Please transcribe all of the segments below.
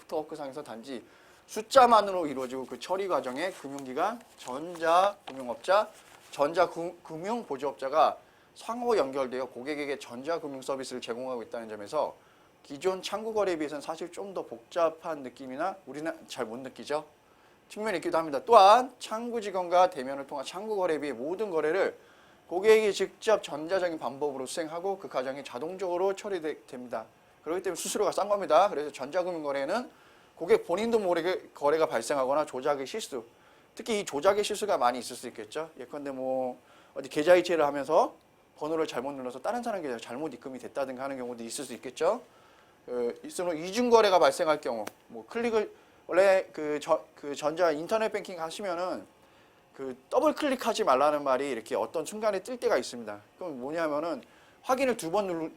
네트워크상에서 단지 숫자만으로 이루어지고 그 처리 과정에 금융기관, 전자금융업자, 전자금융보조업자가 상호 연결되어 고객에게 전자금융 서비스를 제공하고 있다는 점에서 기존 창구거래에 비해서는 사실 좀 더 복잡한 느낌이나 우리는 잘 못 느끼죠. 측면이 있기도 합니다. 또한 창구직원과 대면을 통한 창구거래에 비해 모든 거래를 고객이 직접 전자적인 방법으로 수행하고 그 과정이 자동적으로 처리됩니다. 그렇기 때문에 수수료가 싼 겁니다. 그래서 전자금융거래는 고객 본인도 모르게 거래가 발생하거나 조작의 실수, 특히 이 조작의 실수가 많이 있을 수 있겠죠. 예컨대 뭐 어디 계좌이체를 하면서 번호를 잘못 눌러서 다른 사람 계좌에 잘못 입금이 됐다든가 하는 경우도 있을 수 있겠죠. 이중거래가 발생할 경우, 뭐 클릭을 원래 그 전자 인터넷 뱅킹 하시면은 그 더블 클릭하지 말라는 말이 이렇게 어떤 순간에 뜰 때가 있습니다. 그럼 뭐냐면은 확인을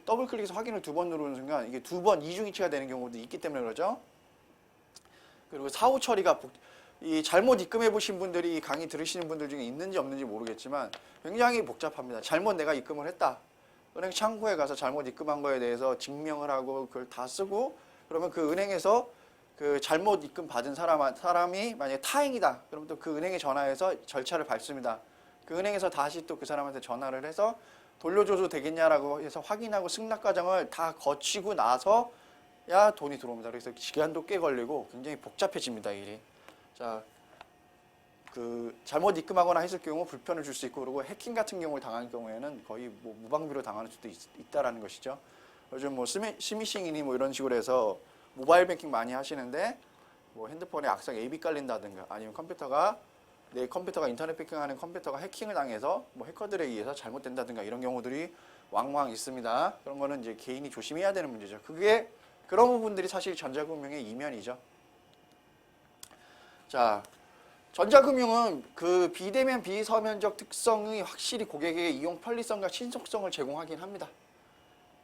더블 클릭해서 확인을 2번 누르는 순간 이게 2번 이중이체가 되는 경우도 있기 때문에 그러죠. 그리고 사후 처리가 이 잘못 입금해 보신 분들이 이 강의 들으시는 분들 중에 있는지 없는지 모르겠지만 굉장히 복잡합니다. 잘못 내가 입금을 했다. 은행 창구에 가서 잘못 입금한 거에 대해서 증명을 하고 그걸 다 쓰고 그러면 그 은행에서 그 잘못 입금 받은 사람이 만약에 타행이다. 그럼 또 그 은행에 전화해서 절차를 밟습니다. 그 은행에서 다시 또 그 사람한테 전화를 해서 돌려줘도 되겠냐라고 해서 확인하고 승낙 과정을 다 거치고 나서야 돈이 들어옵니다. 그래서 시간도 꽤 걸리고 굉장히 복잡해집니다, 일이. 자, 그 잘못 입금하거나 했을 경우 불편을 줄 수 있고 그리고 해킹 같은 경우를 당할 경우에는 거의 뭐 무방비로 당할 수도 있다라는 것이죠. 요즘 뭐 스미싱이니 뭐 이런 식으로 해서 모바일 뱅킹 많이 하시는데 뭐 핸드폰에 악성 AD 깔린다든가 아니면 내 컴퓨터가 인터넷 뱅킹하는 컴퓨터가 해킹을 당해서 뭐 해커들에 의해서 잘못된다든가 이런 경우들이 왕왕 있습니다. 그런 거는 이제 개인이 조심해야 되는 문제죠. 그런 부분들이 사실 전자금융의 이면이죠. 자, 전자금융은 그 비대면 비서면적 특성이 확실히 고객에게 이용 편리성과 신속성을 제공하긴 합니다.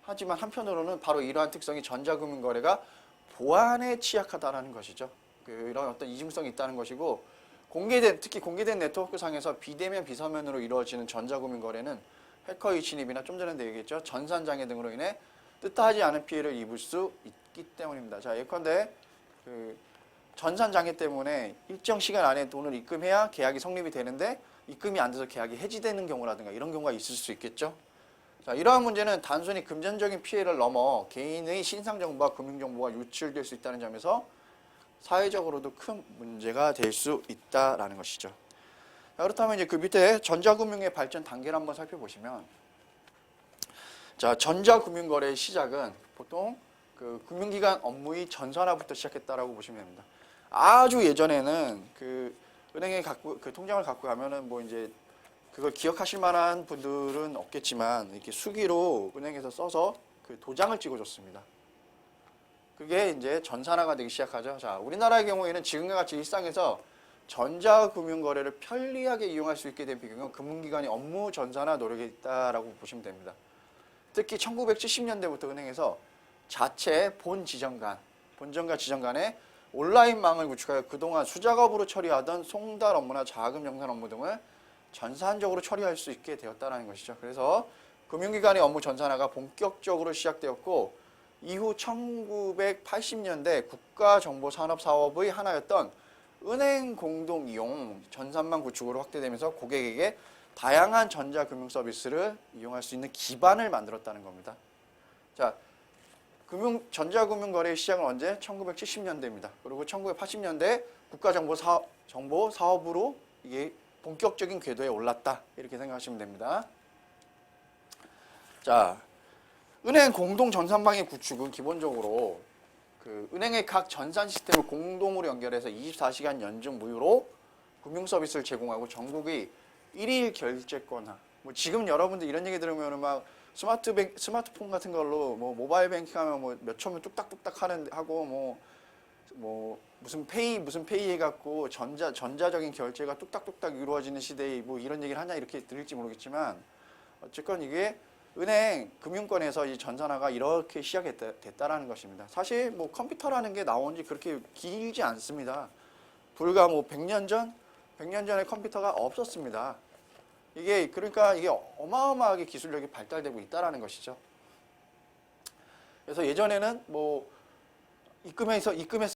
하지만 한편으로는 바로 이러한 특성이 전자금융 거래가 보안에 취약하다는 것이죠. 이런 어떤 이중성이 있다는 것이고 특히 공개된 네트워크 상에서 비대면 비서면으로 이루어지는 전자금융 거래는 해커의 진입이나 좀 전에 얘기했죠. 전산장애 등으로 인해 뜻하지 않은 피해를 입을 수 있기 때문입니다. 자, 예컨대 전산장애 때문에 일정 시간 안에 돈을 입금해야 계약이 성립이 되는데 입금이 안 돼서 계약이 해지되는 경우라든가 이런 경우가 있을 수 있겠죠. 자, 이러한 문제는 단순히 금전적인 피해를 넘어 개인의 신상정보와 금융정보가 유출될 수 있다는 점에서 사회적으로도 큰 문제가 될 수 있다라는 것이죠. 자, 그렇다면 이제 그 밑에 전자금융의 발전 단계를 한번 살펴보시면, 자, 전자금융거래의 시작은 보통 그 금융기관 업무의 전산화부터 시작했다라고 보시면 됩니다. 아주 예전에는 그 은행에 그 통장을 갖고 가면은 뭐 이제 그걸 기억하실 만한 분들은 없겠지만 이렇게 수기로 은행에서 써서 그 도장을 찍어줬습니다. 그게 이제 전산화가 되기 시작하죠. 자, 우리나라의 경우에는 지금과 같이 일상에서 전자금융거래를 편리하게 이용할 수 있게 된 배경은 금융기관이 업무 전산화 노력에 있다라고 보시면 됩니다. 특히 1970년대부터 은행에서 자체 본전과 지점 간에 온라인망을 구축하여 그동안 수작업으로 처리하던 송달 업무나 자금 정산 업무 등을 전산적으로 처리할 수 있게 되었다는 것이죠. 그래서 금융기관의 업무 전산화가 본격적으로 시작되었고 이후 1980년대 국가정보산업사업의 하나였던 은행 공동이용 전산망 구축으로 확대되면서 고객에게 다양한 전자금융 서비스를 이용할 수 있는 기반을 만들었다는 겁니다. 자, 전자금융 거래의 시작은 언제? 1970년대입니다. 그리고 1980년대 국가정보사업으로 이게 본격적인 궤도에 올랐다. 이렇게 생각하시면 됩니다. 자, 은행 공동 전산망의 구축은 기본적으로 그 은행의 각 전산 시스템을 공동으로 연결해서 24시간 연중 무휴로 금융 서비스를 제공하고 전국의 일일 결제권화. 뭐 지금 여러분들 이런 얘기 들으면 막 스마트폰 같은 걸로 뭐 모바일 뱅킹 하면 뭐 몇 초면 뚝딱뚝딱 하고 뭐 무슨 페이 해갖고 전자적인 결제가 뚝딱뚝딱 이루어지는 시대에 뭐 이런 얘기를 하냐 이렇게 들을지 모르겠지만 어쨌건 이게 은행 금융권에서 이 전산화가 이렇게 시작됐다라는 것입니다. 사실 뭐 컴퓨터라는 게 나온 지 그렇게 길지 않습니다. 불과 뭐 100년 전에 컴퓨터가 없었습니다. 그러니까 이게 어마어마하게 기술력이 발달되고 있다라는 것이죠. 그래서 예전에는 뭐 입금해서